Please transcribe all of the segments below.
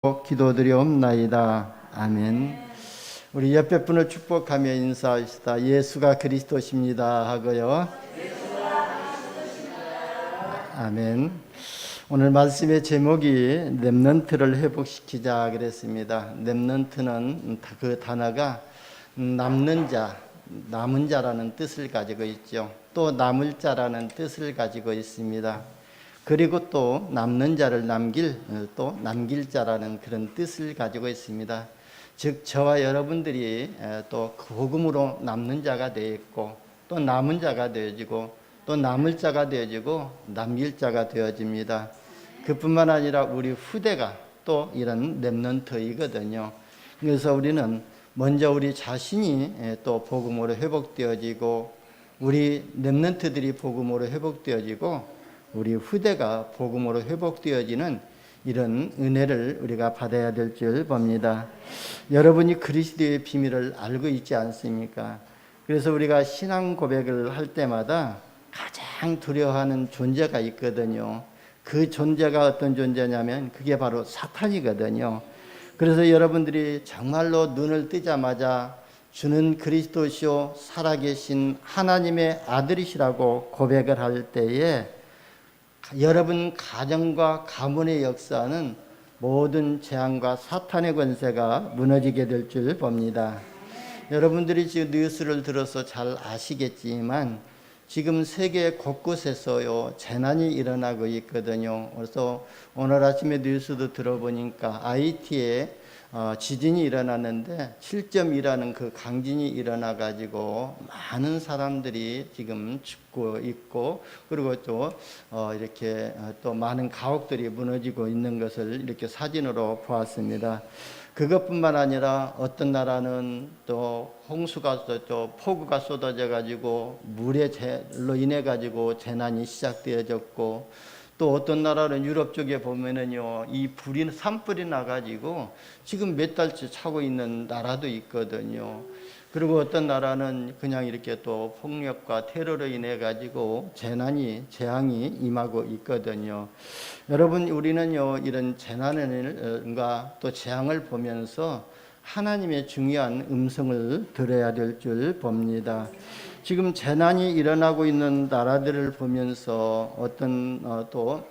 기도드리옵나이다. 아멘. 우리 옆에 분을 축복하며 인사하시다. 예수가 그리스도십니다 하고요. 아멘. 오늘 말씀의 제목이 렘넌트를 회복시키자 그랬습니다. 렘넌트는 그 단어가 남는 자, 남은 자라는 뜻을 가지고 있죠. 또 남을 자라는 뜻을 가지고 있습니다. 그리고 또 남는 자를 또 남길 자라는 그런 뜻을 가지고 있습니다. 즉 저와 여러분들이 또 복음으로 남는 자가 되어 있고, 또 남은 자가 되어지고, 또 남을 자가 되어지고, 남길 자가 되어집니다. 그뿐만 아니라 우리 후대가 또 이런 렘넌트이거든요. 그래서 우리는 먼저 우리 자신이 또 복음으로 회복되어지고, 우리 렘넌트들이 복음으로 회복되어지고, 우리 후대가 복음으로 회복되어지는 이런 은혜를 우리가 받아야 될 줄 봅니다. 여러분이 그리스도의 비밀을 알고 있지 않습니까? 그래서 우리가 신앙 고백을 할 때마다 가장 두려워하는 존재가 있거든요. 그 존재가 어떤 존재냐면 그게 바로 사탄이거든요. 그래서 여러분들이 정말로 눈을 뜨자마자 주는 그리스도시요 살아계신 하나님의 아들이시라고 고백을 할 때에 여러분 가정과 가문의 역사는 모든 재앙과 사탄의 권세가 무너지게 될 줄 봅니다. 여러분들이 지금 뉴스를 들어서 잘 아시겠지만 지금 세계 곳곳에서요 재난이 일어나고 있거든요. 그래서 오늘 아침에 뉴스도 들어보니까 IT에 지진이 일어났는데 7.2라는 그 강진이 일어나 가지고 많은 사람들이 지금 죽고 있고, 그리고 또 이렇게 또 많은 가옥들이 무너지고 있는 것을 이렇게 사진으로 보았습니다. 그것뿐만 아니라 어떤 나라는 또 홍수가 또 폭우가 쏟아져 가지고 물로 인해 가지고 재난이 시작되어졌고, 또 어떤 나라는 유럽 쪽에 보면은요, 이 산불이 나가지고 지금 몇 달째 차고 있는 나라도 있거든요. 그리고 어떤 나라는 그냥 이렇게 또 폭력과 테러로 인해 가지고 재앙이 임하고 있거든요. 여러분, 우리는요, 이런 재난과 또 재앙을 보면서 하나님의 중요한 음성을 들어야 될 줄 봅니다. 지금 재난이 일어나고 있는 나라들을 보면서 또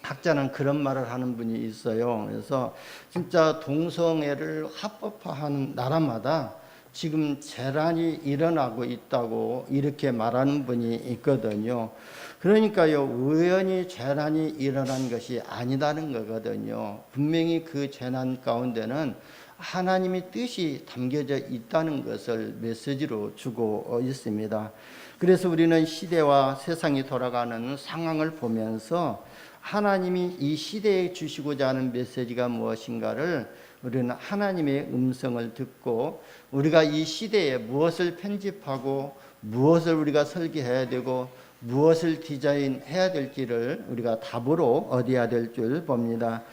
학자는 그런 말을 하는 분이 있어요. 그래서 진짜 동성애를 합법화하는 나라마다 지금 재난이 일어나고 있다고 이렇게 말하는 분이 있거든요. 그러니까요, 우연히 재난이 일어난 것이 아니다는 거거든요. 분명히 그 재난 가운데는 하나님의 뜻이 담겨져 있다는 것을 메시지로 주고 있습니다. 그래서 우리는 시대와 세상이 돌아가는 상황을 보면서 하나님이 이 시대에 주시고자 하는 메시지가 무엇인가를 우리는 하나님의 음성을 듣고, 우리가 이 시대에 무엇을 편집하고 무엇을 우리가 설계해야 되고 무엇을 디자인해야 될지를 우리가 답으로 얻어야 될 줄 봅니다.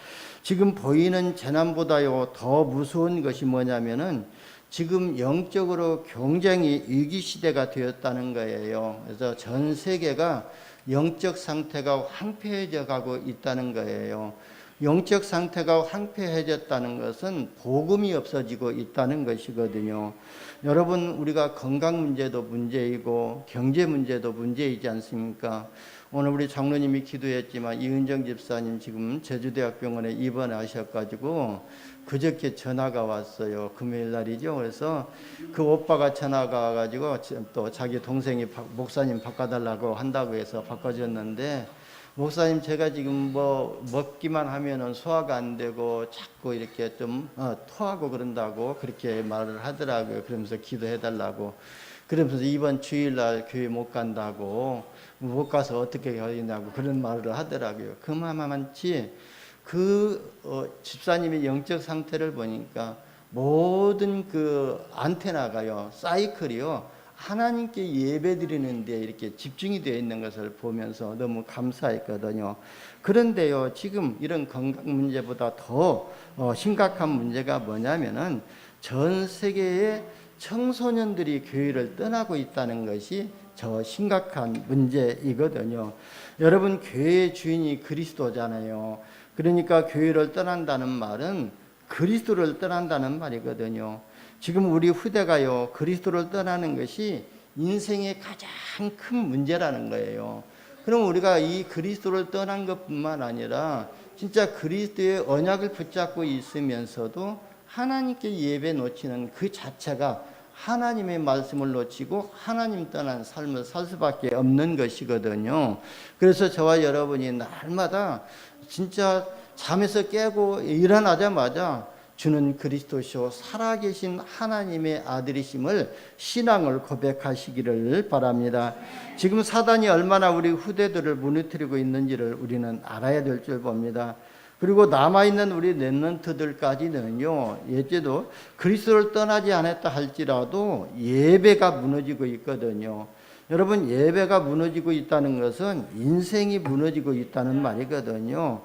지금 보이는 재난보다요 더 무서운 것이 뭐냐면은 지금 영적으로 굉장히 위기 시대가 되었다는 거예요. 그래서 전 세계가 영적 상태가 황폐해져 가고 있다는 거예요. 영적 상태가 황폐해졌다는 것은 복음이 없어지고 있다는 것이거든요. 여러분, 우리가 건강 문제도 문제이고 경제 문제도 문제이지 않습니까? 오늘 우리 장로님이 기도했지만 이은정 집사님 지금 제주대학병원에 입원하셔가지고 그저께 전화가 왔어요. 금요일 날이죠. 그래서 그 오빠가 전화가 와가지고 또 자기 동생이 목사님 바꿔달라고 한다고 해서 바꿔줬는데, 목사님 제가 지금 먹기만 하면은 소화가 안 되고 자꾸 이렇게 좀 토하고 그런다고 그렇게 말을 하더라고요. 그러면서 기도해달라고. 그러면서 이번 주일날 교회 못 간다고, 못 가서 어떻게 하냐고 그런 말을 하더라고요. 그만치 집사님의 영적 상태를 보니까 모든 그 안테나가요, 사이클이요, 하나님께 예배드리는데 이렇게 집중이 되어 있는 것을 보면서 너무 감사했거든요. 그런데요, 지금 이런 건강 문제보다 더 심각한 문제가 뭐냐면은 전 세계의 청소년들이 교회를 떠나고 있다는 것이 저 심각한 문제이거든요. 여러분, 교회의 주인이 그리스도잖아요. 그러니까 교회를 떠난다는 말은 그리스도를 떠난다는 말이거든요. 지금 우리 후대가요, 그리스도를 떠나는 것이 인생의 가장 큰 문제라는 거예요. 그럼 우리가 이 그리스도를 떠난 것뿐만 아니라 진짜 그리스도의 언약을 붙잡고 있으면서도 하나님께 예배 놓치는 그 자체가 하나님의 말씀을 놓치고 하나님 떠난 삶을 살 수밖에 없는 것이거든요. 그래서 저와 여러분이 날마다 진짜 잠에서 깨고 일어나자마자 주는 그리스도시요 살아계신 하나님의 아들이심을 신앙을 고백하시기를 바랍니다. 지금 사단이 얼마나 우리 후대들을 무너뜨리고 있는지를 우리는 알아야 될 줄 봅니다. 그리고 남아있는 우리 렘넌트들까지는요, 예제도 그리스도를 떠나지 않았다 할지라도 예배가 무너지고 있거든요. 여러분, 예배가 무너지고 있다는 것은 인생이 무너지고 있다는 말이거든요.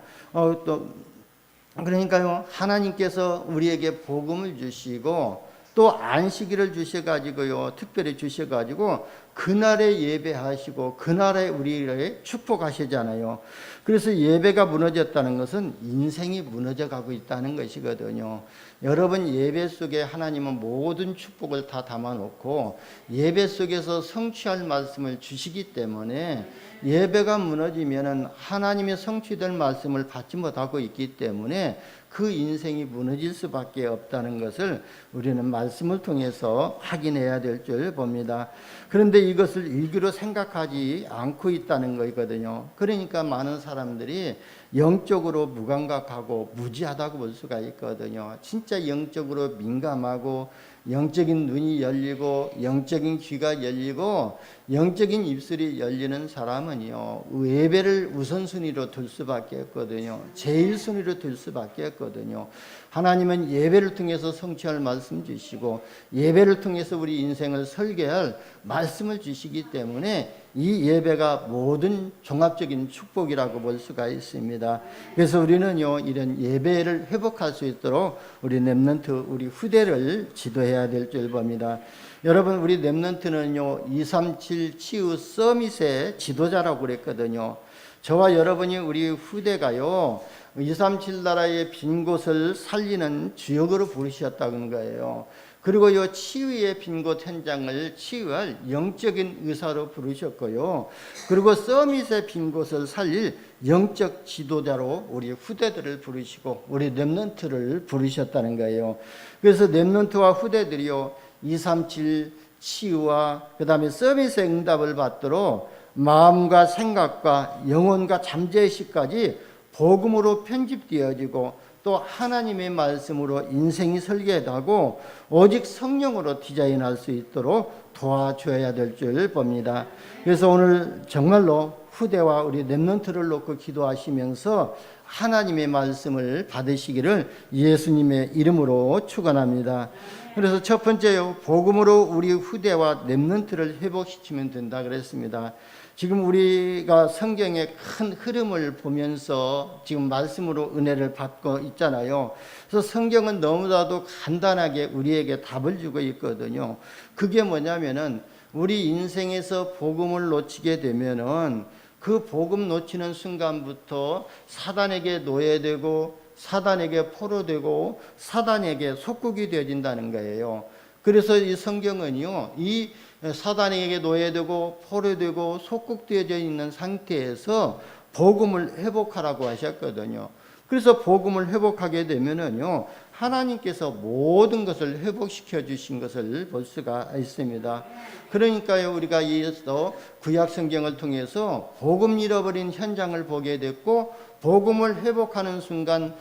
그러니까요, 하나님께서 우리에게 복음을 주시고 또 안식일을 주셔가지고요, 특별히 주셔가지고 그날에 예배하시고 그날에 우리를 축복하시잖아요. 그래서 예배가 무너졌다는 것은 인생이 무너져가고 있다는 것이거든요. 여러분, 예배 속에 하나님은 모든 축복을 다 담아놓고 예배 속에서 성취할 말씀을 주시기 때문에 예배가 무너지면 하나님의 성취될 말씀을 받지 못하고 있기 때문에 그 인생이 무너질 수밖에 없다는 것을 우리는 말씀을 통해서 확인해야 될 줄 봅니다. 그런데 이것을 일기로 생각하지 않고 있다는 거거든요. 그러니까 많은 사람들이 영적으로 무감각하고 무지하다고 볼 수가 있거든요. 진짜 영적으로 민감하고 영적인 눈이 열리고 영적인 귀가 열리고 영적인 입술이 열리는 사람은요, 예배를 우선순위로 둘 수밖에 없거든요. 제일 순위로 둘 수밖에 없거든요. 하나님은 예배를 통해서 성취할 말씀 주시고 예배를 통해서 우리 인생을 설계할 말씀을 주시기 때문에 이 예배가 모든 종합적인 축복이라고 볼 수가 있습니다. 그래서 우리는요, 이런 예배를 회복할 수 있도록 우리 렘넌트, 우리 후대를 지도해야 될 줄 봅니다. 여러분, 우리 렘넌트는요, 237 치유 서밋의 지도자라고 그랬거든요. 저와 여러분이 우리 후대가요, 237 나라의 빈 곳을 살리는 주역으로 부르셨다는 거예요. 그리고 이 치유의 빈 곳 현장을 치유할 영적인 의사로 부르셨고요. 그리고 서밋의 빈 곳을 살릴 영적 지도자로 우리 후대들을 부르시고 우리 렘넌트를 부르셨다는 거예요. 그래서 렘넌트와 후대들이요, 237 치유와 그 다음에 서밋의 응답을 받도록 마음과 생각과 영혼과 잠재의식까지 복음으로 편집되어지고 또 하나님의 말씀으로 인생이 설계하고 오직 성령으로 디자인할 수 있도록 도와줘야 될 줄 봅니다. 그래서 오늘 정말로 후대와 우리 렘넌트를 놓고 기도하시면서 하나님의 말씀을 받으시기를 예수님의 이름으로 축원합니다. 그래서 첫 번째요, 복음으로 우리 후대와 렘넌트를 회복시키면 된다 그랬습니다. 지금 우리가 성경의 큰 흐름을 보면서 지금 말씀으로 은혜를 받고 있잖아요. 그래서 성경은 너무나도 간단하게 우리에게 답을 주고 있거든요. 그게 뭐냐면은 우리 인생에서 복음을 놓치게 되면은 그 복음 놓치는 순간부터 사단에게 노예되고 사단에게 포로되고 사단에게 속국이 되어진다는 거예요. 그래서 이 성경은요, 이 사단에게 노예되고 포로되고 속국되어져 있는 상태에서 복음을 회복하라고 하셨거든요. 그래서 복음을 회복하게 되면은요, 하나님께서 모든 것을 회복시켜 주신 것을 볼 수가 있습니다. 그러니까요, 우리가 이어서 구약 성경을 통해서 복음 잃어버린 현장을 보게 됐고 복음을 회복하는 순간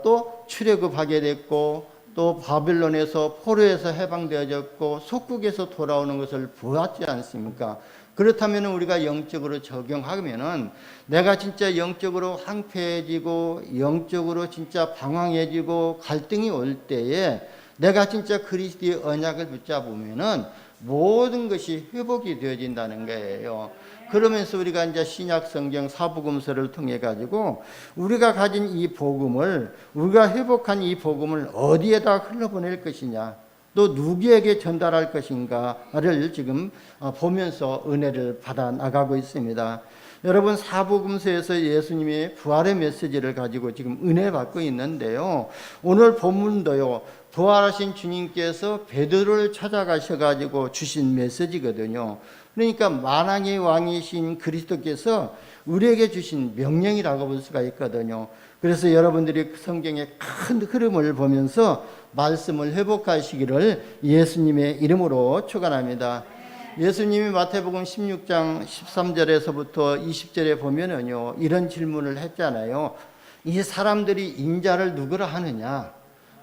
또 출애굽하게 됐고 또 바빌론에서 포로에서 해방되어졌고 속국에서 돌아오는 것을 보았지 않습니까? 그렇다면 우리가 영적으로 적용하면은 내가 진짜 영적으로 황폐해지고 영적으로 진짜 방황해지고 갈등이 올 때에 내가 진짜 그리스도의 언약을 붙잡으면은 모든 것이 회복이 되어진다는 거예요. 그러면서 우리가 이제 신약 성경 사복음서를 통해 가지고 우리가 가진 이 복음을, 우리가 회복한 이 복음을 어디에다 흘러보낼 것이냐, 또 누구에게 전달할 것인가를 지금 보면서 은혜를 받아 나가고 있습니다. 여러분, 사복음서에서 예수님이 부활의 메시지를 가지고 지금 은혜 받고 있는데요. 오늘 본문도요, 부활하신 주님께서 베드로를 찾아가셔 가지고 주신 메시지거든요. 그러니까 만왕의 왕이신 그리스도께서 우리에게 주신 명령이라고 볼 수가 있거든요. 그래서 여러분들이 성경의 큰 흐름을 보면서 말씀을 회복하시기를 예수님의 이름으로 축원합니다. 예수님이 마태복음 16장 13절에서부터 20절에 보면은요, 이런 질문을 했잖아요. 이 사람들이 인자를 누구라 하느냐?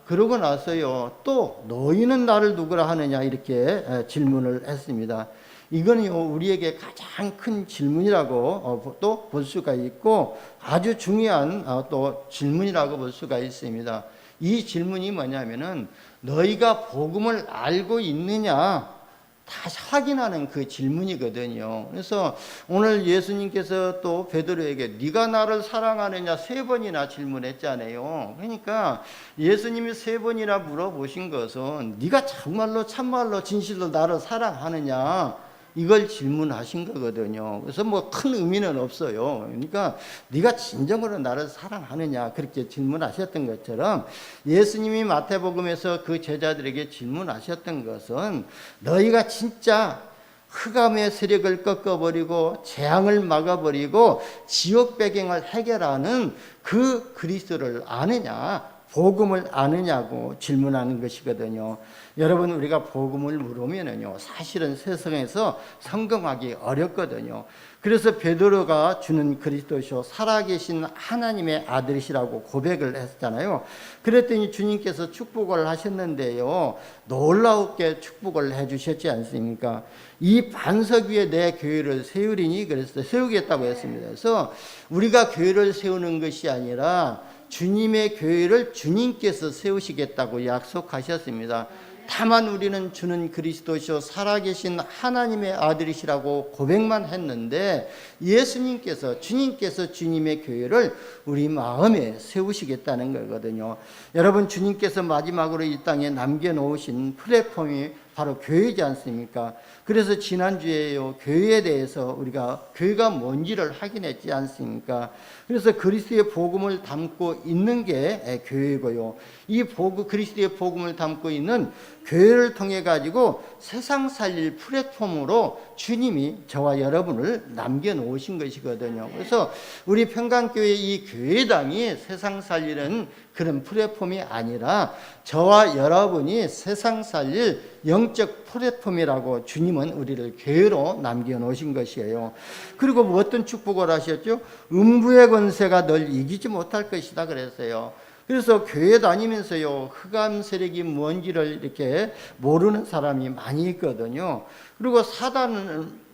그러고 나서요, 또 너희는 나를 누구라 하느냐? 이렇게 질문을 했습니다. 이거는요, 우리에게 가장 큰 질문이라고 또 볼 수가 있고, 아주 중요한 또 질문이라고 볼 수가 있습니다. 이 질문이 뭐냐면은, 너희가 복음을 알고 있느냐? 다시 확인하는 그 질문이거든요. 그래서 오늘 예수님께서 또 베드로에게 네가 나를 사랑하느냐 3번이나 질문했잖아요. 그러니까 예수님이 3번이나 물어보신 것은 네가 참말로 진실로 나를 사랑하느냐, 이걸 질문하신 거거든요. 그래서 뭐 큰 의미는 없어요. 그러니까 네가 진정으로 나를 사랑하느냐, 그렇게 질문하셨던 것처럼 예수님이 마태복음에서 그 제자들에게 질문하셨던 것은 너희가 진짜 흑암의 세력을 꺾어버리고 재앙을 막아버리고 지옥 배경을 해결하는 그 그리스도를 아느냐, 복음을 아느냐고 질문하는 것이거든요. 여러분, 우리가 복음을 물으면은요, 사실은 세상에서 성공하기 어렵거든요. 그래서 베드로가 주는 그리스도시요 살아계신 하나님의 아들이시라고 고백을 했잖아요. 그랬더니 주님께서 축복을 하셨는데요, 놀라웠게 축복을 해주셨지 않습니까? 이 반석 위에 내 교회를 세우리니, 그래서 세우겠다고 했습니다. 그래서 우리가 교회를 세우는 것이 아니라 주님의 교회를 주님께서 세우시겠다고 약속하셨습니다. 다만 우리는 주는 그리스도시요 살아계신 하나님의 아들이시라고 고백만 했는데, 예수님께서, 주님께서 주님의 교회를 우리 마음에 세우시겠다는 거거든요. 여러분, 주님께서 마지막으로 이 땅에 남겨놓으신 플랫폼이 바로 교회지 않습니까? 그래서 지난주에요, 교회에 대해서 우리가 교회가 뭔지를 확인했지 않습니까? 그래서 그리스도의 복음을 담고 있는 게 교회고요. 이 그리스도의 복음을 담고 있는 교회를 통해 가지고 세상 살릴 플랫폼으로 주님이 저와 여러분을 남겨놓으신 것이거든요. 그래서 우리 평강교회 이 교회당이 세상 살리는 그런 플랫폼이 아니라 저와 여러분이 세상 살릴 영적 플랫폼이라고 주님은 우리를 교회로 남겨놓으신 것이에요. 그리고 뭐 어떤 축복을 하셨죠? 음부의 권세가 널 이기지 못할 것이다 그랬어요. 그래서 교회 다니면서요, 흑암 세력이 뭔지를 이렇게 모르는 사람이 많이 있거든요. 그리고 사단은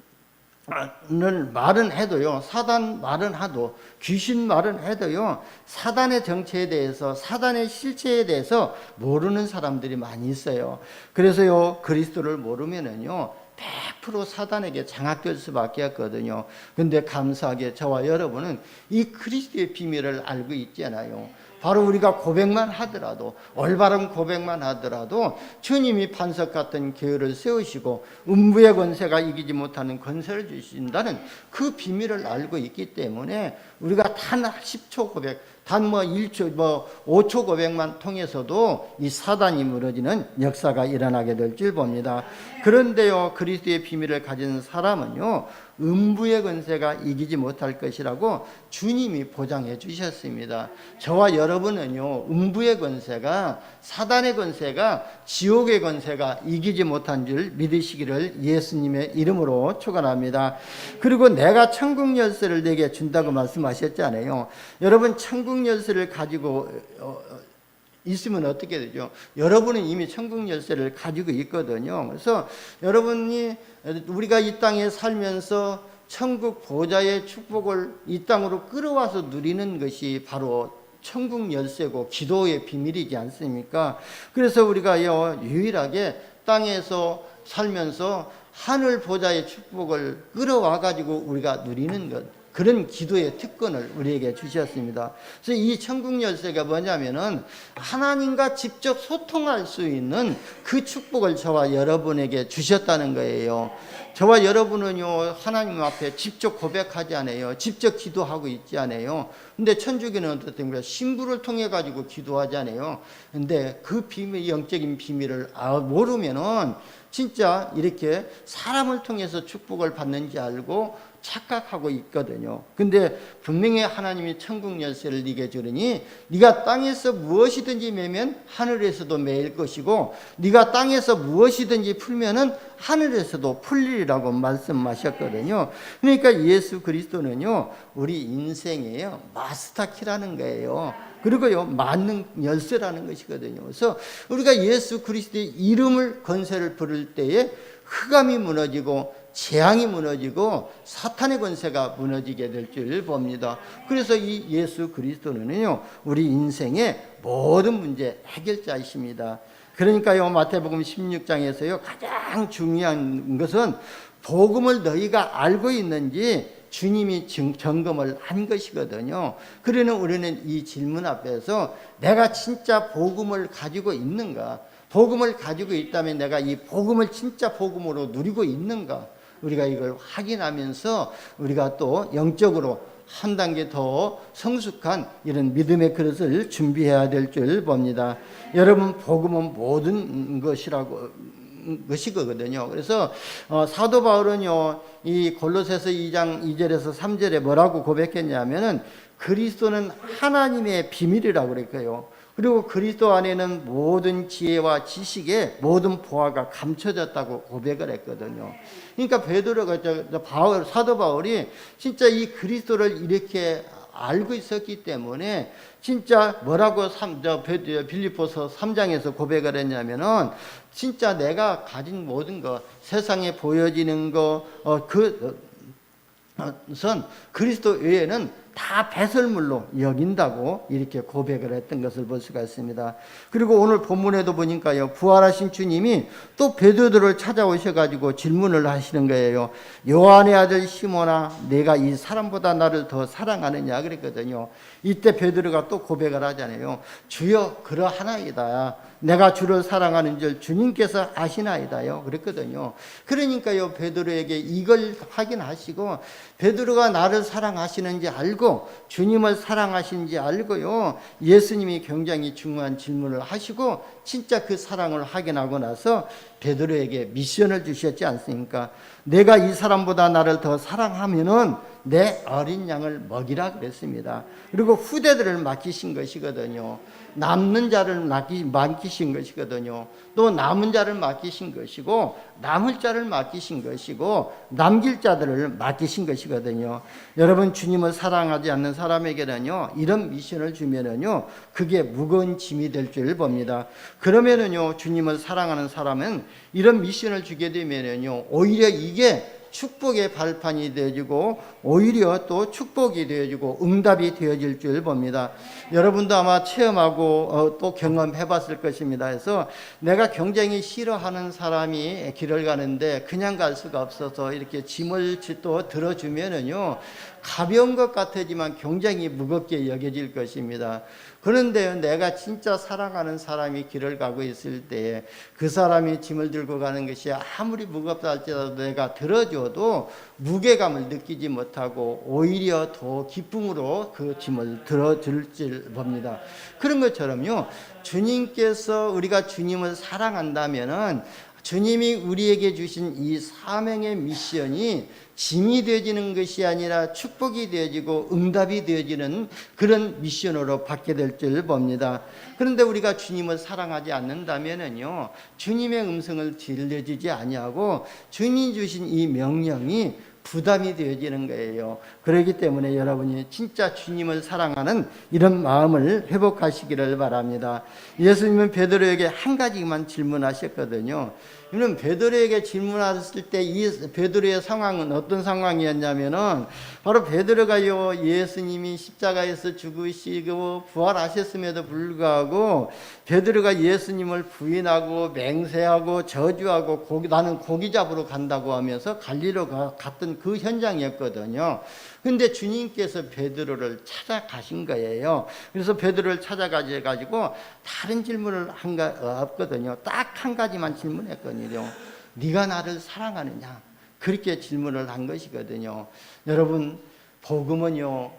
말은 해도요, 사단 말은 하도, 귀신 말은 해도요, 사단의 정체에 대해서, 사단의 실체에 대해서 모르는 사람들이 많이 있어요. 그래서요, 그리스도를 모르면은요, 100% 사단에게 장악될 수밖에 없거든요. 근데 감사하게 저와 여러분은 이 그리스도의 비밀을 알고 있잖아요. 바로 우리가 고백만 하더라도, 올바른 고백만 하더라도 주님이 반석 같은 교회를 세우시고 음부의 권세가 이기지 못하는 권세를 주신다는 그 비밀을 알고 있기 때문에 우리가 단 10초 고백, 단 1초, 5초 고백만 통해서도 이 사단이 무너지는 역사가 일어나게 될 줄 봅니다. 그런데요, 그리스도의 비밀을 가진 사람은요, 음부의 권세가 이기지 못할 것이라고 주님이 보장해 주셨습니다. 저와 여러분은요, 음부의 권세가, 사단의 권세가, 지옥의 권세가 이기지 못한 줄 믿으시기를 예수님의 이름으로 축원합니다. 그리고 내가 천국 열쇠를 내게 준다고 말씀하셨잖아요. 여러분, 천국 열쇠를 가지고 있으면 어떻게 되죠? 여러분은 이미 천국 열쇠를 가지고 있거든요. 그래서 여러분이, 우리가 이 땅에 살면서 천국 보좌의 축복을 이 땅으로 끌어와서 누리는 것이 바로 천국 열쇠고 기도의 비밀이지 않습니까? 그래서 우리가요, 유일하게 땅에서 살면서 하늘 보좌의 축복을 끌어와 가지고 우리가 누리는 것, 그런 기도의 특권을 우리에게 주셨습니다. 그래서 이 천국 열쇠가 뭐냐면은 하나님과 직접 소통할 수 있는 그 축복을 저와 여러분에게 주셨다는 거예요. 저와 여러분은요, 하나님 앞에 직접 고백하지 않아요. 직접 기도하고 있지 않아요. 근데 천주교는 어떻습니까? 신부를 통해 가지고 기도하지 않아요. 근데 그 비밀, 영적인 비밀을 모르면은 진짜 이렇게 사람을 통해서 축복을 받는지 알고 착각하고 있거든요. 근데 분명히 하나님이 천국 열쇠를 네게 주르니 네가 땅에서 무엇이든지 매면 하늘에서도 매일 것이고 네가 땅에서 무엇이든지 풀면은 하늘에서도 풀리리라고 말씀하셨거든요. 그러니까 예수 그리스도는요, 우리 인생에요 마스터키라는 거예요. 그리고요, 만능 열쇠라는 것이거든요. 그래서 우리가 예수 그리스도의 이름을 권세를 부를 때에 흑암이 무너지고 재앙이 무너지고 사탄의 권세가 무너지게 될 줄 봅니다. 그래서 이 예수 그리스도는요, 우리 인생의 모든 문제 해결자이십니다. 그러니까요, 마태복음 16장에서요, 가장 중요한 것은 복음을 너희가 알고 있는지 주님이 점검을 한 것이거든요. 그러는 우리는 이 질문 앞에서 내가 진짜 복음을 가지고 있는가? 복음을 가지고 있다면 내가 이 복음을 진짜 복음으로 누리고 있는가? 우리가 이걸 확인하면서 우리가 또 영적으로 한 단계 더 성숙한 이런 믿음의 그릇을 준비해야 될 줄 봅니다. 여러분, 복음은 모든 것이거든요. 그래서 사도 바울은요, 이 골로새서 2장 2절에서 3절에 뭐라고 고백했냐면은 그리스도는 하나님의 비밀이라고 그랬고요. 그리고 그리스도 안에는 모든 지혜와 지식의 모든 보화가 감춰졌다고 고백을 했거든요. 그러니까 베드로가 사도 바울이 진짜 이 그리스도를 이렇게 알고 있었기 때문에 진짜 뭐라고 빌립보서 3장에서 고백을 했냐면은 진짜 내가 가진 모든 것, 세상에 보여지는 것은 그리스도 외에는 다 배설물로 여긴다고 이렇게 고백을 했던 것을 볼 수가 있습니다. 그리고 오늘 본문에도 보니까요, 부활하신 주님이 또 베드로를 찾아오셔가지고 질문을 하시는 거예요. 요한의 아들 시몬아, 내가 이 사람보다 나를 더 사랑하느냐 그랬거든요. 이때 베드로가 또 고백을 하잖아요. 주여 그러하나이다. 내가 주를 사랑하는 줄 주님께서 아시나이다요 그랬거든요. 그러니까요, 베드로에게 이걸 확인하시고 베드로가 나를 사랑하시는지 알고 주님을 사랑하시는지 알고요, 예수님이 굉장히 중요한 질문을 하시고 진짜 그 사랑을 확인하고 나서 베드로에게 미션을 주셨지 않습니까? 내가 이 사람보다 나를 더 사랑하면은 내 어린 양을 먹이라 그랬습니다. 그리고 후대들을 맡기신 것이거든요. 남는 자를 맡기신 것이거든요. 또 남은 자를 맡기신 것이고 남을 자를 맡기신 것이고 남길 자들을 맡기신 것이거든요. 여러분, 주님을 사랑하지 않는 사람에게는요, 이런 미션을 주면은요, 그게 무거운 짐이 될 줄 봅니다. 그러면은요, 주님을 사랑하는 사람은 이런 미션을 주게 되면은요, 오히려 이게 축복의 발판이 되어지고 오히려 또 축복이 되어지고 응답이 되어질 줄 봅니다. 여러분도 아마 체험하고 또 경험해 봤을 것입니다. 그래서 내가 굉장히 싫어하는 사람이 길을 가는데 그냥 갈 수가 없어서 이렇게 짐을 또 들어주면은요, 가벼운 것 같지만 굉장히 무겁게 여겨질 것입니다. 그런데 내가 진짜 사랑하는 사람이 길을 가고 있을 때에 그 사람이 짐을 들고 가는 것이 아무리 무겁다 할지라도 내가 들어줘도 무게감을 느끼지 못하고 오히려 더 기쁨으로 그 짐을 들어줄 줄 봅니다. 그런 것처럼요, 주님께서 우리가 주님을 사랑한다면은 주님이 우리에게 주신 이 사명의 미션이 짐이 되어지는 것이 아니라 축복이 되어지고 응답이 되어지는 그런 미션으로 받게 될 줄 봅니다. 그런데 우리가 주님을 사랑하지 않는다면은요, 주님의 음성을 들려주지 아니하고 주님 주신 이 명령이 부담이 되어지는 거예요. 그렇기 때문에 여러분이 진짜 주님을 사랑하는 이런 마음을 회복하시기를 바랍니다. 예수님은 베드로에게 한 가지만 질문하셨거든요. 이는 베드로에게 질문하셨을 때 이 베드로의 상황은 어떤 상황이었냐면은 바로 베드로가요, 예수님이 십자가에서 죽으시고 부활하셨음에도 불구하고 베드로가 예수님을 부인하고 맹세하고 저주하고 나는 고기 잡으러 간다고 하면서 갈리로 갔던 있었던 그 현장이었거든요. 근데 주님께서 베드로를 찾아가신 거예요. 그래서 베드로를 찾아가지고 다른 질문을 없거든요. 딱 한 가지만 질문했거든요. 네가 나를 사랑하느냐? 그렇게 질문을 한 것이거든요. 여러분, 복음은요,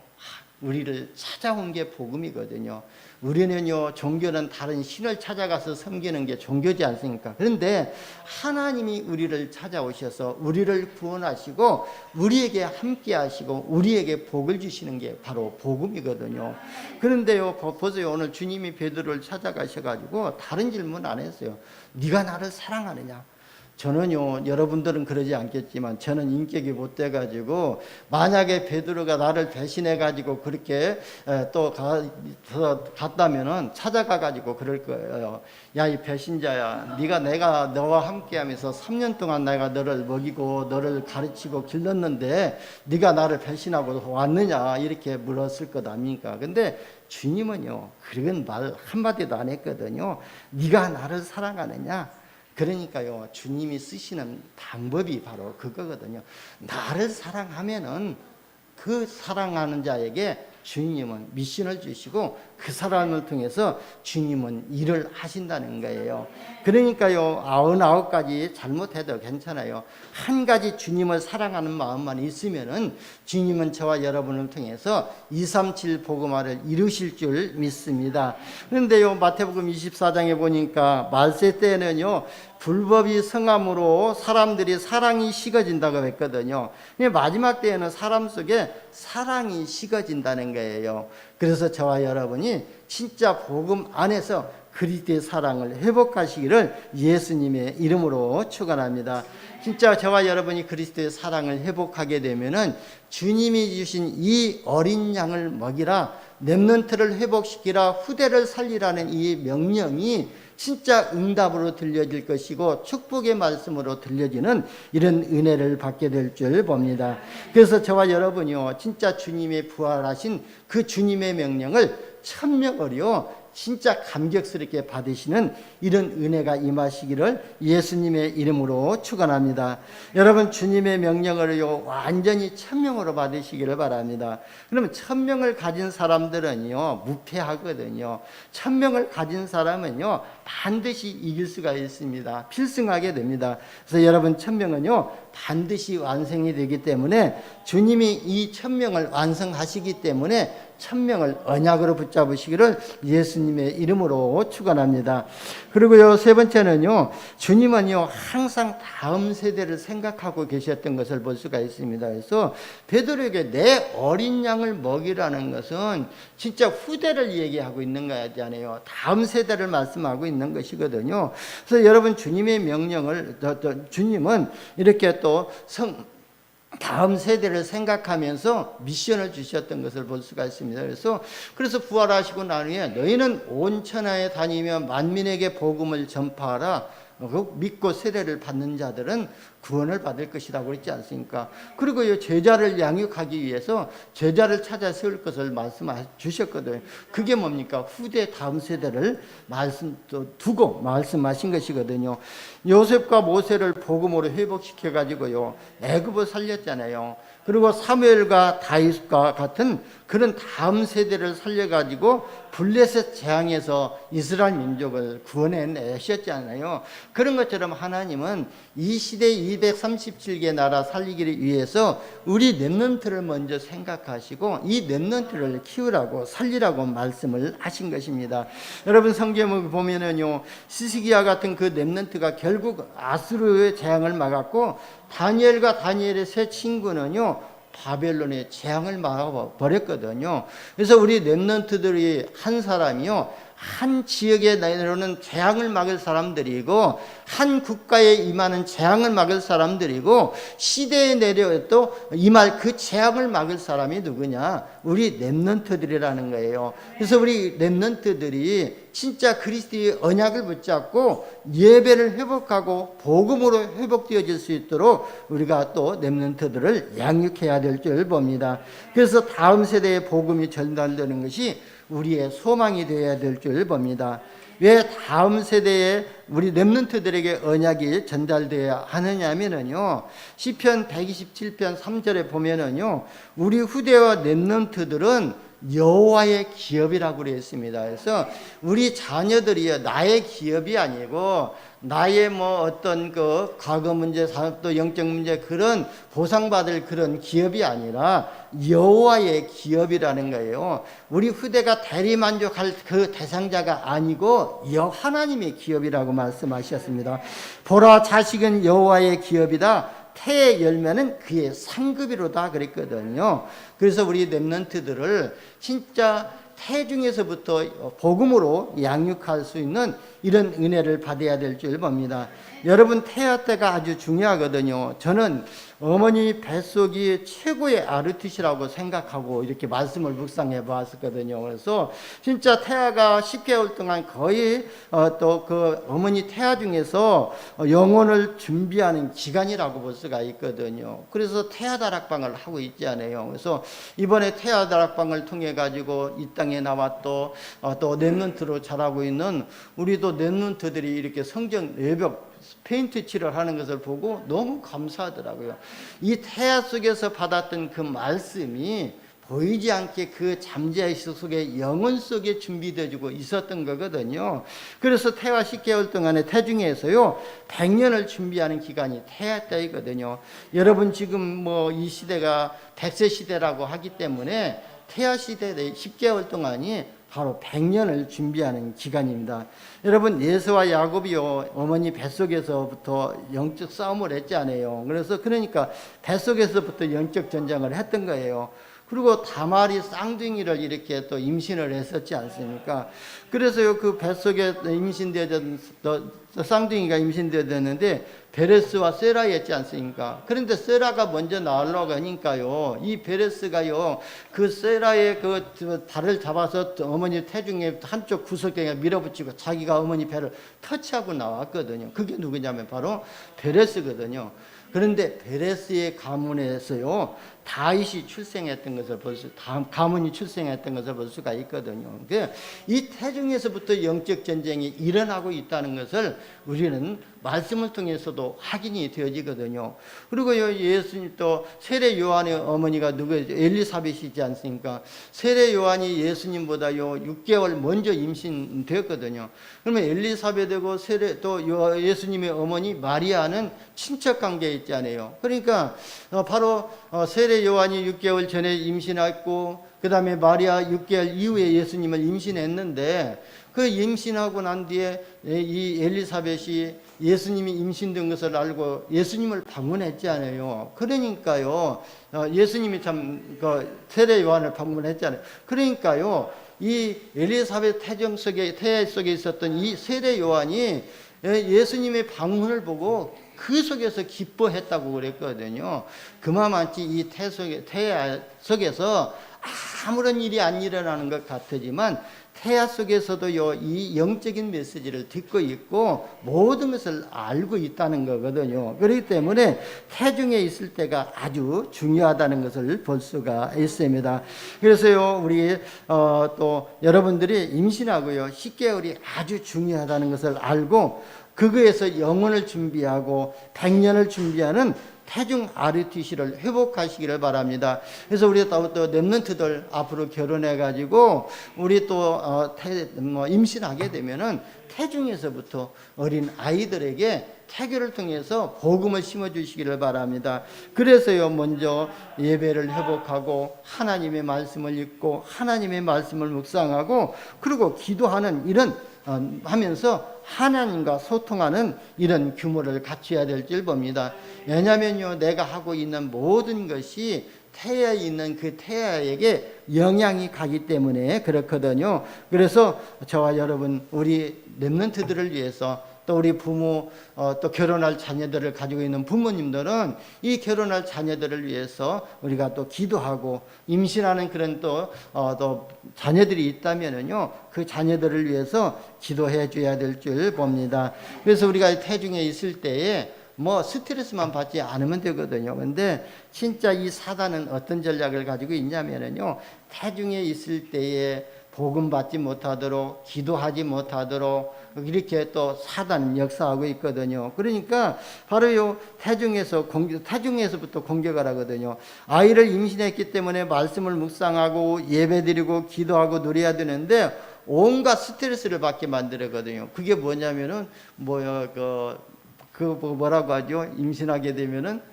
우리를 찾아온 게 복음이거든요. 우리는요, 종교는 다른 신을 찾아가서 섬기는 게 종교지 않습니까? 그런데 하나님이 우리를 찾아오셔서 우리를 구원하시고 우리에게 함께 하시고 우리에게 복을 주시는 게 바로 복음이거든요. 그런데요, 보세요. 오늘 주님이 베드로를 찾아가셔가지고 다른 질문 안 했어요. 네가 나를 사랑하느냐? 저는요, 여러분들은 그러지 않겠지만 저는 인격이 못 돼가지고 만약에 베드로가 나를 배신해가지고 그렇게 또 갔다면은 찾아가가지고 그럴 거예요. 야, 이 배신자야, 내가 너와 함께하면서 3년 동안 내가 너를 먹이고 너를 가르치고 길렀는데 네가 나를 배신하고 왔느냐, 이렇게 물었을 것 아닙니까? 근데 주님은요, 그런 말 한마디도 안 했거든요. 네가 나를 사랑하느냐? 그러니까요, 주님이 쓰시는 방법이 바로 그거거든요. 나를 사랑하면은 그 사랑하는 자에게 주님은 미션을 주시고 그 사람을 통해서 주님은 일을 하신다는 거예요. 그러니까요, 99가지 잘못해도 괜찮아요. 한 가지 주님을 사랑하는 마음만 있으면은 주님은 저와 여러분을 통해서 237 복음화를 이루실 줄 믿습니다. 그런데요, 마태복음 24장에 보니까 말세 때는요, 불법이 성함으로 사람들이 사랑이 식어진다고 했거든요. 마지막 때에는 사람 속에 사랑이 식어진다는 거예요. 그래서 저와 여러분이 진짜 복음 안에서 그리스도의 사랑을 회복하시기를 예수님의 이름으로 축원합니다. 진짜 저와 여러분이 그리스도의 사랑을 회복하게 되면은 주님이 주신 이 어린 양을 먹이라, 렘넌트를 회복시키라, 후대를 살리라는 이 명령이 진짜 응답으로 들려질 것이고 축복의 말씀으로 들려지는 이런 은혜를 받게 될 줄 봅니다. 그래서 저와 여러분이요, 진짜 주님의 부활하신 그 주님의 명령을 천명을요 진짜 감격스럽게 받으시는 이런 은혜가 임하시기를 예수님의 이름으로 축원합니다. 여러분, 주님의 명령을요 완전히 천명으로 받으시기를 바랍니다. 그러면 천명을 가진 사람들은요 무패하거든요. 천명을 가진 사람은요 반드시 이길 수가 있습니다. 필승하게 됩니다. 그래서 여러분, 천명은요 반드시 완성이 되기 때문에 주님이 이 천명을 완성하시기 때문에 천명을 언약으로 붙잡으시기를 예수님의 이름으로 축원합니다. 그리고요, 세 번째는요, 주님은요 항상 다음 세대를 생각하고 계셨던 것을 볼 수가 있습니다. 그래서 베드로에게 내 어린 양을 먹이라는 것은 진짜 후대를 얘기하고 있는 거잖아요. 다음 세대를 말씀하고 있는 것이거든요. 그래서 여러분, 주님의 명령을 주님은 이렇게 또 다음 세대를 생각하면서 미션을 주셨던 것을 볼 수가 있습니다. 그래서 부활하시고 난 후에 너희는 온 천하에 다니며 만민에게 복음을 전파하라. 믿고 세례를 받는 자들은 구원을 받을 것이라고 그랬지 않습니까? 그리고 제자를 양육하기 위해서 제자를 찾아 세울 것을 말씀해 주셨거든요. 그게 뭡니까? 후대 다음 세대를 두고 말씀하신 것이거든요. 요셉과 모세를 복음으로 회복시켜 가지고요 애굽을 살렸잖아요. 그리고 사무엘과 다윗과 같은 그런 다음 세대를 살려가지고 블레셋 재앙에서 이스라엘 민족을 구원해내셨잖아요. 그런 것처럼 하나님은 이 시대 237개 나라 살리기를 위해서 우리 렘넌트를 먼저 생각하시고 이 렘넌트를 키우라고 살리라고 말씀을 하신 것입니다. 여러분, 성경을 보면은요, 시스기야 같은 그 렘넌트가 결국 아수르의 재앙을 막았고, 다니엘과 다니엘의 세 친구는요 바벨론의 재앙을 막아버렸거든요. 그래서 우리 렘넌트들이 한 사람이요 한 지역에 내려오는 재앙을 막을 사람들이고, 한 국가에 임하는 재앙을 막을 사람들이고, 시대에 내려 또 임할 그 재앙을 막을 사람이 누구냐? 우리 렘넌트들이라는 거예요. 그래서 우리 렘넌트들이 진짜 그리스도의 언약을 붙잡고 예배를 회복하고 복음으로 회복되어질 수 있도록 우리가 또 렘넌트들을 양육해야 될 줄 봅니다. 그래서 다음 세대의 복음이 전달되는 것이 우리의 소망이 되어야 될 줄 봅니다. 왜 다음 세대에 우리 렘넌트들에게 언약이 전달되어야 하느냐면요, 시편 127편 3절에 보면은요, 우리 후대와 렘넌트들은 여호와의 기업이라고 그랬습니다. 그래서 우리 자녀들이요, 나의 기업이 아니고 나의 뭐 어떤 그 과거 문제, 또 영적 문제 그런 보상받을 그런 기업이 아니라 여호와의 기업이라는 거예요. 우리 후대가 대리만족할 그 대상자가 아니고 하나님의 기업이라고 말씀하셨습니다. 보라, 자식은 여호와의 기업이다. 태의 열매는 그의 상급이로다 그랬거든요. 그래서 우리 렘넌트들을 진짜 태 중에서부터 복음으로 양육할 수 있는 이런 은혜를 받아야 될 줄 봅니다. 여러분, 태아 때가 아주 중요하거든요. 저는 어머니 뱃속이 최고의 RTC라고 생각하고 이렇게 말씀을 묵상해 봤었거든요. 그래서 진짜 태아가 10개월 동안 거의 또 그 어머니 태아 중에서 영혼을 준비하는 기간이라고 볼 수가 있거든요. 그래서 태아 다락방을 하고 있잖아요. 그래서 이번에 태아 다락방을 통해 가지고 이 땅에 나와 또 렘넌트로 자라고 있는 우리도 렘넌트들이 이렇게 성전 외벽 페인트 칠을 하는 것을 보고 너무 감사하더라고요. 이 태아 속에서 받았던 그 말씀이 보이지 않게 그 잠재의식 속에 영혼 속에 준비되어지고 있었던 거거든요. 그래서 태아 10개월 동안의 태중에서요 100년을 준비하는 기간이 태아 때이거든요. 여러분, 지금 뭐 이 시대가 100세 시대라고 하기 때문에 태아 시대 10개월 동안이 바로 100년을 준비하는 기간입니다. 여러분, 예수와 야곱이요 어머니 뱃속에서부터 영적 싸움을 했잖아요. 그러니까 뱃속에서부터 영적 전쟁을 했던 거예요. 그리고 다말이 쌍둥이를 이렇게 또 임신을 했었지 않습니까? 그래서요 그 뱃속에 임신되던 쌍둥이가 임신되었는데 베레스와 세라였지 않습니까? 그런데 세라가 먼저 나으려고 하니까요 이 베레스가요 그 세라의 그 발을 잡아서 어머니 태중의 한쪽 구석에 밀어붙이고 자기가 어머니 배를 터치하고 나왔거든요. 그게 누구냐면 바로 베레스거든요. 그런데 베레스의 가문에서요 다윗이 출생했던 것을 가문이 출생했던 것을 볼 수가 있거든요. 이 태중에서부터 영적 전쟁이 일어나고 있다는 것을 우리는 말씀을 통해서도 확인이 되어지거든요. 그리고요 예수님 또 세례 요한의 어머니가 누구예요? 엘리사벳이지 않습니까? 세례 요한이 예수님보다요 6개월 먼저 임신되었거든요. 그러면 엘리사벳하고 또 예수님의 어머니 마리아는 친척 관계에 있잖아요. 그러니까 바로 세례 요한이 6개월 전에 임신했고 그 다음에 마리아 6개월 이후에 예수님을 임신했는데 그 임신하고 난 뒤에 이 엘리사벳이 예수님이 임신된 것을 알고 예수님을 방문했잖아요. 그러니까요 예수님이 참 세례 요한을 방문했잖아요. 그러니까요 이 엘리사벳 태아 속에 있었던 이 세례 요한이 예수님의 방문을 보고 그 속에서 기뻐했다고 그랬거든요. 그만치 이 태아 속에서 아무런 일이 안 일어나는 것 같지만 태아 속에서도요 이 영적인 메시지를 듣고 있고 모든 것을 알고 있다는 거거든요. 그렇기 때문에 태중에 있을 때가 아주 중요하다는 것을 볼 수가 있습니다. 그래서요 우리 또 여러분들이 임신하고요 10개월이 아주 중요하다는 것을 알고 그거에서 영혼을 준비하고 100년을 준비하는 태중 RUTC를 회복하시기를 바랍니다. 그래서 우리 또 렘넌트들 앞으로 결혼해 가지고 우리 또 임신하게 되면은 태중에서부터 어린 아이들에게 태교를 통해서 복음을 심어 주시기를 바랍니다. 그래서요 먼저 예배를 회복하고 하나님의 말씀을 읽고 하나님의 말씀을 묵상하고 그리고 기도하는 이런 하면서 하나님과 소통하는 이런 규모를 갖춰야 될 줄 봅니다. 왜냐하면요 내가 하고 있는 모든 것이 태아에 있는 그 태아에게 영향이 가기 때문에 그렇거든요. 그래서 저와 여러분 우리 렘넌트들을 위해서 또 우리 부모 또 결혼할 자녀들을 가지고 있는 부모님들은 이 결혼할 자녀들을 위해서 우리가 또 기도하고 임신하는 그런 또 자녀들이 있다면은요 그 자녀들을 위해서 기도해 줘야 될 줄 봅니다. 그래서 우리가 태중에 있을 때에 스트레스만 받지 않으면 되거든요. 근데 진짜 이 사단은 어떤 전략을 가지고 있냐면은요 태중에 있을 때에 복음 받지 못하도록, 기도하지 못하도록 이렇게 또 사단 역사하고 있거든요. 그러니까 바로 요 태중에서부터 공격을 하거든요. 아이를 임신했기 때문에 말씀을 묵상하고 예배드리고 기도하고 누려야 되는데 온갖 스트레스를 받게 만들거든요. 그게 뭐냐면은 뭐라고 하죠? 임신하게 되면은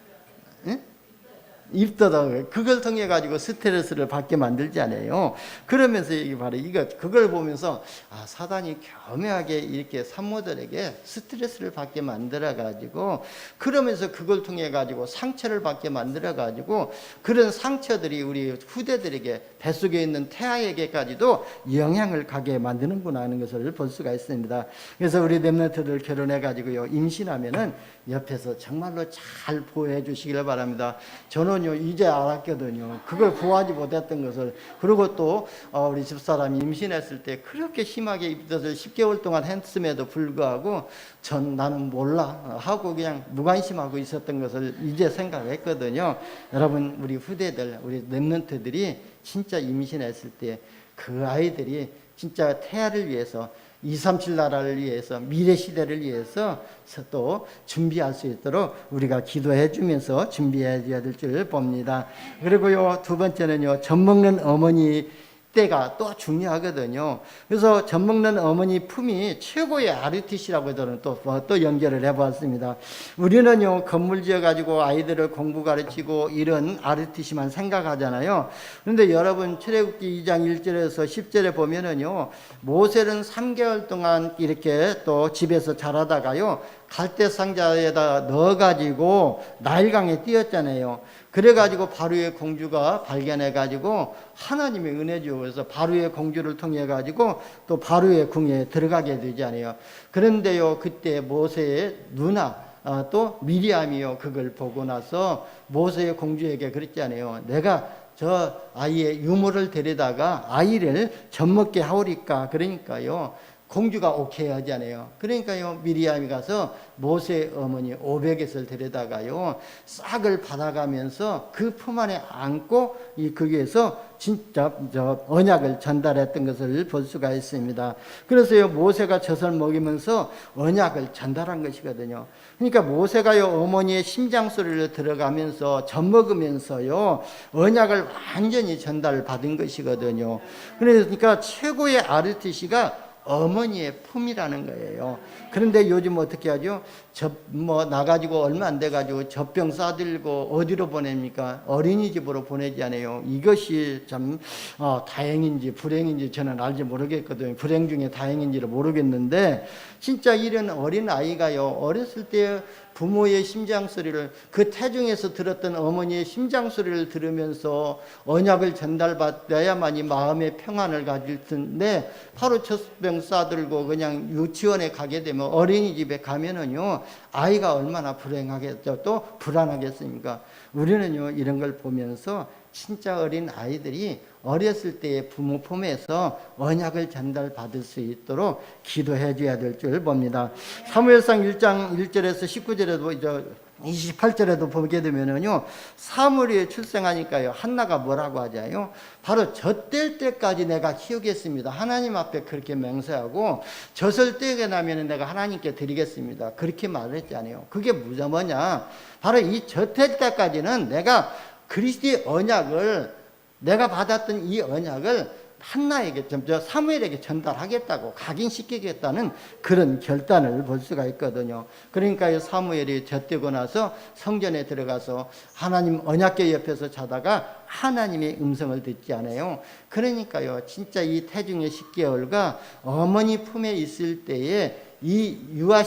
입덧하고 그걸 통해 가지고 스트레스를 받게 만들잖아요. 그러면서 이게 바로 그걸 보면서 사단이 교묘하게 이렇게 산모들에게 스트레스를 받게 만들어 가지고 그러면서 그걸 통해 가지고 상처를 받게 만들어 가지고 그런 상처들이 우리 후대들에게 뱃속에 있는 태아에게까지도 영향을 가게 만드는구나 하는 것을 볼 수가 있습니다. 그래서 우리 렘넌트들 결혼해 가지고요 임신하면은 옆에서 정말로 잘 보호해 주시기를 바랍니다. 저는요 이제 알았거든요. 그걸 보호하지 못했던 것을. 그리고 또 우리 집사람이 임신했을 때 그렇게 심하게 입덧을 10개월 동안 했음에도 불구하고 나는 몰라 하고 그냥 무관심하고 있었던 것을 이제 생각했거든요. 여러분 우리 후대들 우리 렘넌트들이 진짜 임신했을 때 그 아이들이 진짜 태아를 위해서 237 나라를 위해서 미래 시대를 위해서 또 준비할 수 있도록 우리가 기도해 주면서 준비해야 될 줄 봅니다. 그리고요 두 번째는요 젖 먹는 어머니 때가 또 중요하거든요. 그래서 젖 먹는 어머니 품이 최고의 RUTC라고 저는 또 연결을 해보았습니다. 우리는요 건물 지어가지고 아이들을 공부 가르치고 이런 RUTC만 생각하잖아요. 그런데 여러분 출애굽기 2장 1절에서 10절에 보면은요 모세는 3개월 동안 이렇게 또 집에서 자라다가요 갈대 상자에다 넣어가지고 나일강에 띄었잖아요. 그래가지고 바로의 공주가 발견해가지고 하나님의 은혜 주어서 바로의 공주를 통해가지고 또 바로의 궁에 들어가게 되잖아요. 그런데요 그때 모세의 누나 또 미리암이요 그걸 보고 나서 모세의 공주에게 그랬잖아요. 내가 저 아이의 유모를 데려다가 아이를 젖먹게 하오리까. 그러니까요 공주가 오케이 하잖아요. 그러니까요 미리암이 가서 모세의 어머니 오벳을 데려다가요 싹을 받아가면서 그 품 안에 안고 거기에서 진짜 언약을 전달했던 것을 볼 수가 있습니다. 그래서요 모세가 젖을 먹이면서 언약을 전달한 것이거든요. 그러니까 모세가요 어머니의 심장 소리를 들어가면서 젖 먹으면서요 언약을 완전히 전달받은 것이거든요. 그러니까 최고의 RUTC가 어머니의 품이라는 거예요. 그런데 요즘 어떻게 하죠? 나가지고 얼마 안 돼가지고 젖병 싸들고 어디로 보냅니까? 어린이집으로 보내지 않아요. 이것이 참 다행인지 불행인지 저는 알지 모르겠거든요. 불행 중에 다행인지를 모르겠는데 진짜 이런 어린 아이가요 어렸을 때 부모의 심장 소리를 그 태중에서 들었던 어머니의 심장 소리를 들으면서 언약을 전달받아야만이 마음의 평안을 가질 텐데 바로 젖병 싸들고 그냥 유치원에 가게 되면 어린이집에 가면은요 아이가 얼마나 불행하겠죠. 또 불안하겠습니까? 우리는요 이런 걸 보면서 진짜 어린 아이들이 어렸을 때의 부모 품에서 언약을 전달받을 수 있도록 기도해 줘야 될 줄 봅니다. 사무엘상 1장 1절에서 19절에도 28절에도 보게 되면은요 사무엘이 출생하니까요 한나가 뭐라고 하자요? 바로 젖될 때까지 내가 키우겠습니다. 하나님 앞에 그렇게 맹세하고 젖을 떼게 나면 내가 하나님께 드리겠습니다. 그렇게 말했잖아요. 그게 뭐냐? 바로 이 젖될 때까지는 내가 그리스도의 언약을 내가 받았던 이 언약을 한나에게 사무엘에게 전달하겠다고 각인시키겠다는 그런 결단을 볼 수가 있거든요. 그러니까 사무엘이 젖되고 나서 성전에 들어가서 하나님 언약궤 옆에서 자다가 하나님의 음성을 듣지 않아요. 그러니까요 진짜 이 태중의 10개월과 어머니 품에 있을 때에 이 유아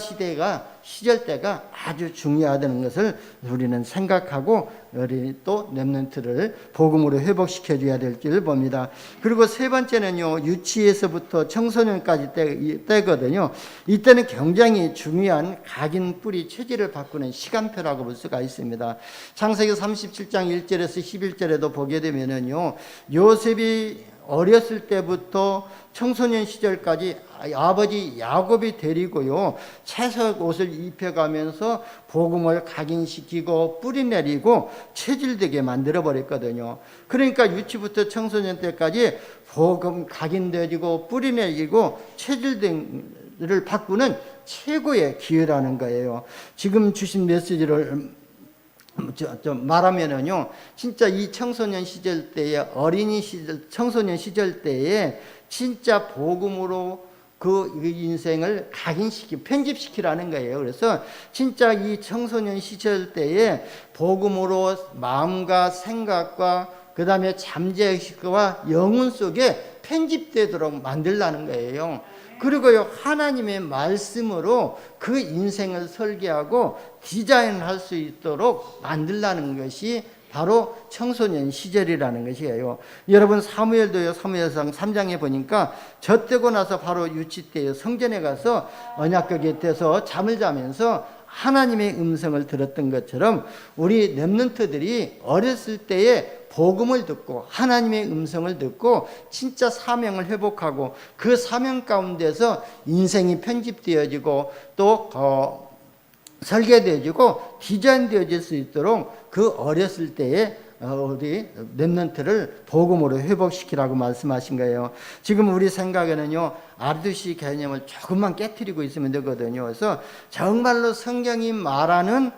시절 때가 아주 중요하다는 것을 우리는 생각하고 우리 또 렘넌트를 복음으로 회복시켜 줘야 될 줄 봅니다. 그리고 세 번째는요 유치에서부터 청소년까지 때거든요. 이때는 굉장히 중요한 각인 뿌리 체질을 바꾸는 시간표라고 볼 수가 있습니다. 창세기 37장 1절에서 11절에도 보게 되면은요 요셉이 어렸을 때부터 청소년 시절까지 아버지 야곱이 데리고요 채색 옷을 입혀가면서 복음을 각인시키고 뿌리내리고 체질되게 만들어버렸거든요. 그러니까 유치부터 청소년 때까지 복음 각인되어지고 뿌리내리고 체질을 바꾸는 최고의 기회라는 거예요. 지금 주신 메시지를 말하면은요, 진짜 이 청소년 시절 때에, 어린이 시절, 청소년 시절 때에 진짜 복음으로 그 인생을 편집시키라는 거예요. 그래서 진짜 이 청소년 시절 때에 복음으로 마음과 생각과 그 다음에 잠재의식과 영혼 속에 편집되도록 만들라는 거예요. 그리고요, 하나님의 말씀으로 그 인생을 설계하고 디자인할 수 있도록 만들라는 것이 바로 청소년 시절이라는 것이에요. 여러분, 사무엘도요, 사무엘상 3장에 보니까 젖되고 나서 바로 유치 때에 성전에 가서 언약궤 곁에서 잠을 자면서 하나님의 음성을 들었던 것처럼 우리 렘넌트들이 어렸을 때에 복음을 듣고 하나님의 음성을 듣고 진짜 사명을 회복하고 그 사명 가운데서 인생이 편집되어지고 또 설계되어지고 디자인되어질 수 있도록 그 어렸을 때에 우리 렘넌트를 복음으로 회복시키라고 말씀하신 거예요. 지금 우리 생각에는요, RTC 개념을 조금만 깨트리고 있으면 되거든요. 그래서 정말로 성경이 말하는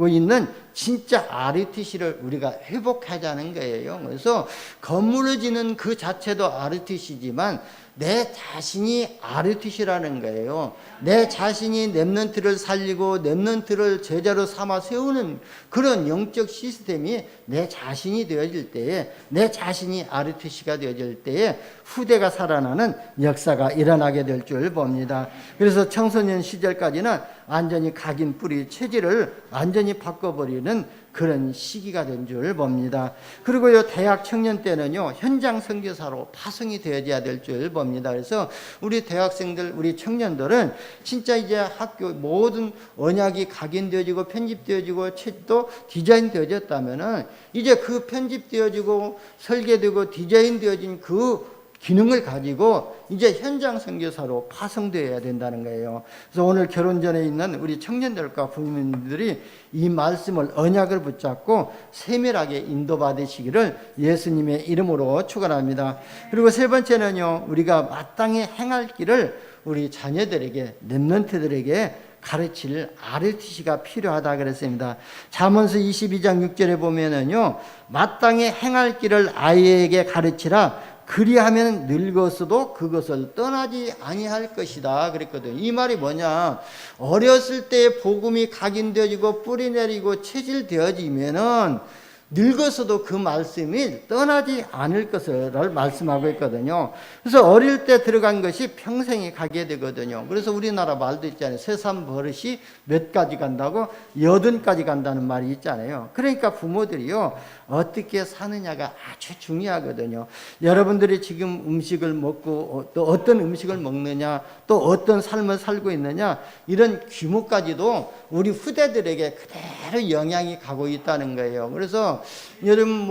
있는 진짜 RTC를 우리가 회복하자는 거예요. 그래서 건물을 그 자체도 RTC지만 내 자신이 RTC라는 거예요. 내 자신이 렘넌트를 살리고 렘넌트를 제자로 삼아 세우는 그런 영적 시스템이 내 자신이 되어질 때에, 내 자신이 RTC가 되어질 때에 후대가 살아나는 역사가 일어나게 될 줄 봅니다. 그래서 청소년 시절까지는 완전히 각인 뿌리 체질을 완전히 바꿔버리는 그런 시기가 된 줄 봅니다. 그리고요, 대학 청년 때는요, 현장 선교사로 파송이 되어져야 될 줄 봅니다. 그래서 우리 대학생들, 우리 청년들은 진짜 이제 학교 모든 언약이 각인되어지고 편집되어지고 책도 디자인되어졌다면은 이제 그 편집되어지고 설계되고 디자인되어진 그 기능을 가지고 이제 현장 선교사로 파송되어야 된다는 거예요. 그래서 오늘 결혼 전에 있는 우리 청년들과 부모님들이 이 말씀을, 언약을 붙잡고 세밀하게 인도받으시기를 예수님의 이름으로 축원합니다. 그리고 세 번째는요, 우리가 마땅히 행할 길을 우리 자녀들에게, 렘넌트들에게 가르칠 RTC가 필요하다 그랬습니다. 잠언서 22장 6절에 보면은요, 마땅히 행할 길을 아이에게 가르치라. 그리하면 늙어서도 그것을 떠나지 아니할 것이다 그랬거든요. 이 말이 뭐냐, 어렸을 때 복음이 각인되어지고 뿌리내리고 체질되어지면은 늙어서도 그 말씀이 떠나지 않을 것을 말씀하고 있거든요. 그래서 어릴 때 들어간 것이 평생이 가게 되거든요. 그래서 우리나라 말도 있잖아요. 새삼 버릇이 몇 가지 간다고 80가지 간다는 말이 있잖아요. 그러니까 부모들이요, 어떻게 사느냐가 아주 중요하거든요. 여러분들이 지금 음식을 먹고 또 어떤 음식을 먹느냐, 또 어떤 삶을 살고 있느냐, 이런 규모까지도 우리 후대들에게 그대로 영향이 가고 있다는 거예요. 그래서 여러분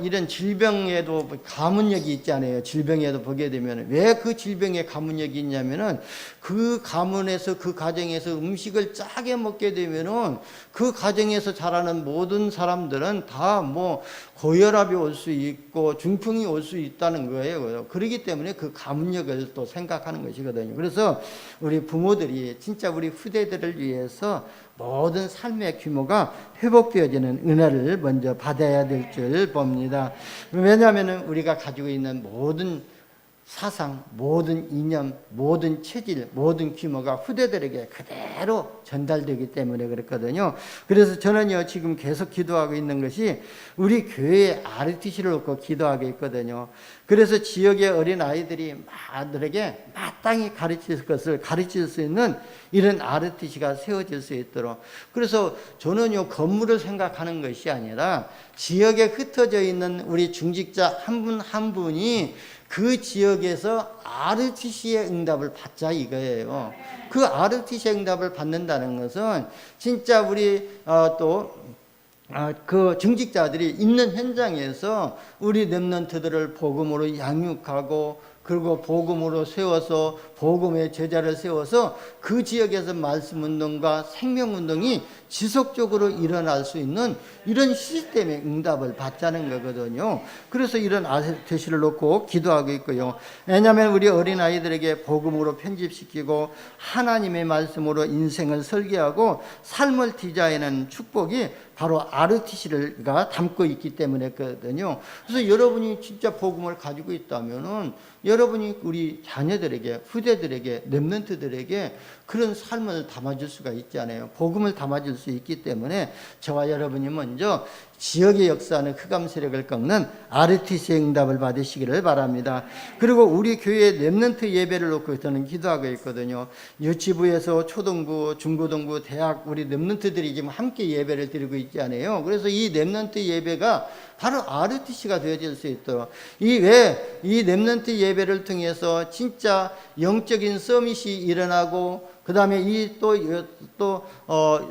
이런 질병에도 가문력이 있잖아요. 질병에도 보게 되면 왜 그 질병에 가문력이 있냐면은 그 가문에서, 그 가정에서 음식을 짜게 먹게 되면은 그 가정에서 자라는 모든 사람들은 다 고혈압이 올 수 있고 중풍이 올 수 있다는 거예요. 그렇기 때문에 그 가문력을 또 생각하는 것이거든요. 그래서 우리 부모들이 진짜 우리 후대들을 위해서 모든 삶의 규모가 회복되어지는 은혜를 먼저 받아야 될 줄 봅니다. 왜냐하면 우리가 가지고 있는 모든 사상, 모든 이념, 모든 체질, 모든 규모가 후대들에게 그대로 전달되기 때문에 그렇거든요. 그래서 저는요, 지금 계속 기도하고 있는 것이 우리 교회에 RTC를 놓고 기도하고 있거든요. 그래서 지역의 어린 아이들이 아들에게 마땅히 가르칠 것을 가르칠 수 있는 이런 RTC가 세워질 수 있도록. 그래서 저는요, 건물을 생각하는 것이 아니라 지역에 흩어져 있는 우리 중직자 한 분 한 분이 그 지역에서 RTC의 응답을 받자 이거예요. 그 RTC의 응답을 받는다는 것은 진짜 우리 그 중직자들이 있는 현장에서 우리 렘넌트들을 복음으로 양육하고 그리고 복음으로 세워서 복음의 제자를 세워서 그 지역에서 말씀 운동과 생명 운동이 지속적으로 일어날 수 있는 이런 시스템의 응답을 받자는 거거든요. 그래서 이런 RTC를 놓고 기도하고 있고요. 왜냐하면 우리 어린아이들에게 복음으로 편집시키고 하나님의 말씀으로 인생을 설계하고 삶을 디자인하는 축복이 바로 RTC가 담고 있기 때문에거든요. 그래서 여러분이 진짜 복음을 가지고 있다면은 여러분이 우리 자녀들에게, 후대들에게, 렘넌트들에게 그런 삶을 담아줄 수가 있잖아요. 복음을 담아줄 수 있기 때문에 저와 여러분이 먼저 지역의 역사하는 흑암 세력을 꺾는 RTC의 응답을 받으시기를 바랍니다. 그리고 우리 교회 렘넌트 예배를 놓고 저는 기도하고 있거든요. 유치부에서 초등부, 중고등부, 대학 우리 렘넌트들이 지금 함께 예배를 드리고 있지 않아요. 그래서 이 렘넌트 예배가 바로 RTC가 되어질 수 있도록 이 렘넌트 예배를 통해서 진짜 영적인 서밋이 일어나고 그 다음에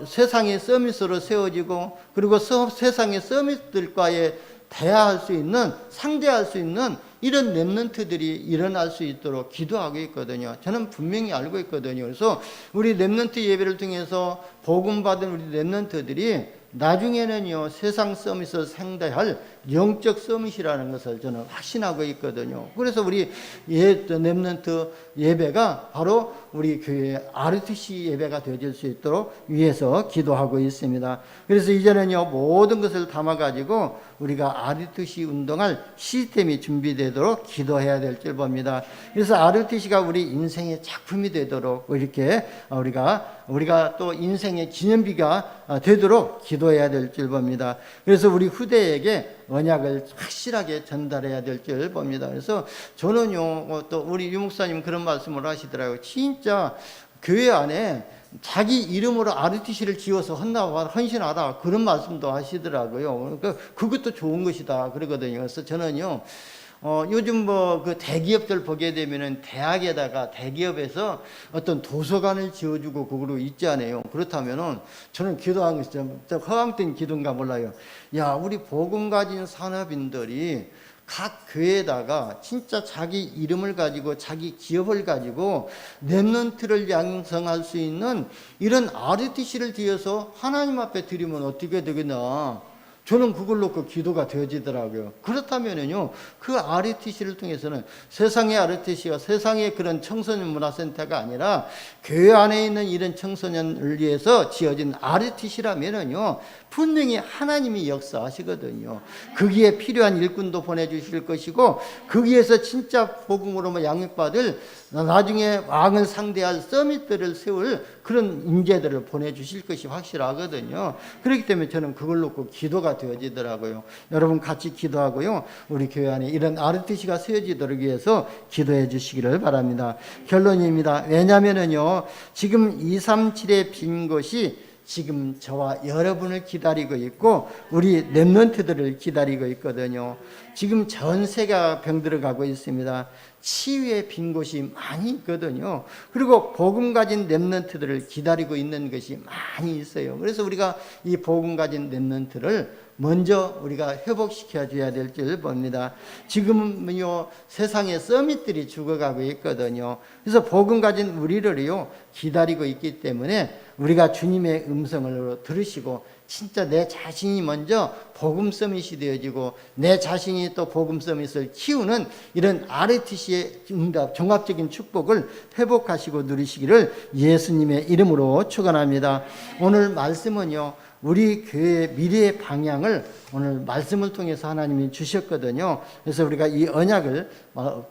세상의 서밋으로 세워지고 그리고 세상의 서밋들과의 대화할 수 있는 상대할 수 있는 이런 렘넌트들이 일어날 수 있도록 기도하고 있거든요. 저는 분명히 알고 있거든요. 그래서 우리 렘넌트 예배를 통해서 복음 받은 우리 렘넌트들이 나중에는요 세상 서밋을 상대할 영적 서밋이라는 것을 저는 확신하고 있거든요. 그래서 우리 렘넌트 예배가 바로 우리 교회의 RTC 예배가 되어질 수 있도록 위해서 기도하고 있습니다. 그래서 이제는요 모든 것을 담아가지고 우리가 RTC 운동할 시스템이 준비되도록 기도해야 될 줄 봅니다. 그래서 RTC가 우리 인생의 작품이 되도록 이렇게 우리가 또 인생의 기념비가 되도록 기도해야 될 줄 봅니다. 그래서 우리 후대에게 언약을 확실하게 전달해야 될 줄 봅니다. 그래서 저는요 또 우리 유 목사님 그런 말씀을 하시더라고요. 진짜 교회 안에 자기 이름으로 RTC를 지어서 헌신하라 그런 말씀도 하시더라고요. 그러니까 그것도 좋은 것이다 그러거든요. 그래서 저는요 요즘 그 대기업들 보게 되면은 대학에다가 대기업에서 어떤 도서관을 지어주고 그거로 있지 않아요. 그렇다면은 저는 기도한 것이 좀 허황된 기도인가 몰라요. 야, 우리 복음 가진 산업인들이 각 교회에다가 진짜 자기 이름을 가지고 자기 기업을 가지고 렘넌트를 양성할 수 있는 이런 RTC를 지어서 하나님 앞에 드리면 어떻게 되겠나. 저는 그걸 놓고 기도가 되어지더라고요. 그렇다면요, 그 RTC를 통해서는 세상의 RTC가 세상의 그런 청소년 문화센터가 아니라 교회 안에 있는 이런 청소년을 위해서 지어진 RTC라면요, 분명히 하나님이 역사하시거든요. 거기에 필요한 일꾼도 보내주실 것이고, 거기에서 진짜 복음으로 양육받을 나중에 왕을 상대할 서밋들을 세울 그런 인재들을 보내주실 것이 확실하거든요. 그렇기 때문에 저는 그걸 놓고 기도가 되어지더라고요. 여러분 같이 기도하고요. 우리 교회 안에 이런 RTC가 세워지도록 위해서 기도해 주시기를 바랍니다. 결론입니다. 왜냐하면요, 지금 237의 빈 것이 지금 저와 여러분을 기다리고 있고 우리 렘넌트들을 기다리고 있거든요. 지금 전 세계가 병들어가고 있습니다. 치유의 빈 곳이 많이 있거든요. 그리고 복음 가진 렘넌트들을 기다리고 있는 것이 많이 있어요. 그래서 우리가 이 복음 가진 렘넌트를 먼저 우리가 회복시켜 줘야 될 줄 봅니다. 지금은요 세상에 서밋들이 죽어가고 있거든요. 그래서 복음 가진 우리를요 기다리고 있기 때문에 우리가 주님의 음성을 들으시고 진짜 내 자신이 먼저 복음 서밋이 되어지고 내 자신이 또 복음 서밋을 키우는 이런 RTC의 응답, 종합적인 축복을 회복하시고 누리시기를 예수님의 이름으로 축원합니다. 오늘 말씀은요 우리 교회의 미래의 방향을 오늘 말씀을 통해서 하나님이 주셨거든요. 그래서 우리가 이 언약을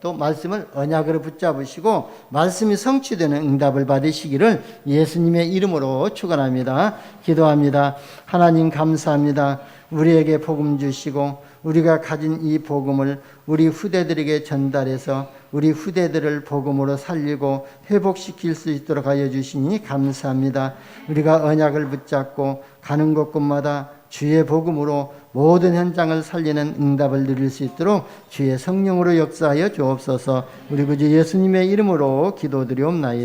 또 말씀을 언약으로 붙잡으시고 말씀이 성취되는 응답을 받으시기를 예수님의 이름으로 축원합니다. 기도합니다. 하나님 감사합니다. 우리에게 복음 주시고 우리가 가진 이 복음을 우리 후대들에게 전달해서 우리 후대들을 복음으로 살리고 회복시킬 수 있도록 하여 주시니 감사합니다. 우리가 언약을 붙잡고 가는 곳곳마다 주의 복음으로 모든 현장을 살리는 응답을 누릴 수 있도록 주의 성령으로 역사하여 주옵소서. 우리 구주 예수님의 이름으로 기도드리옵나이다.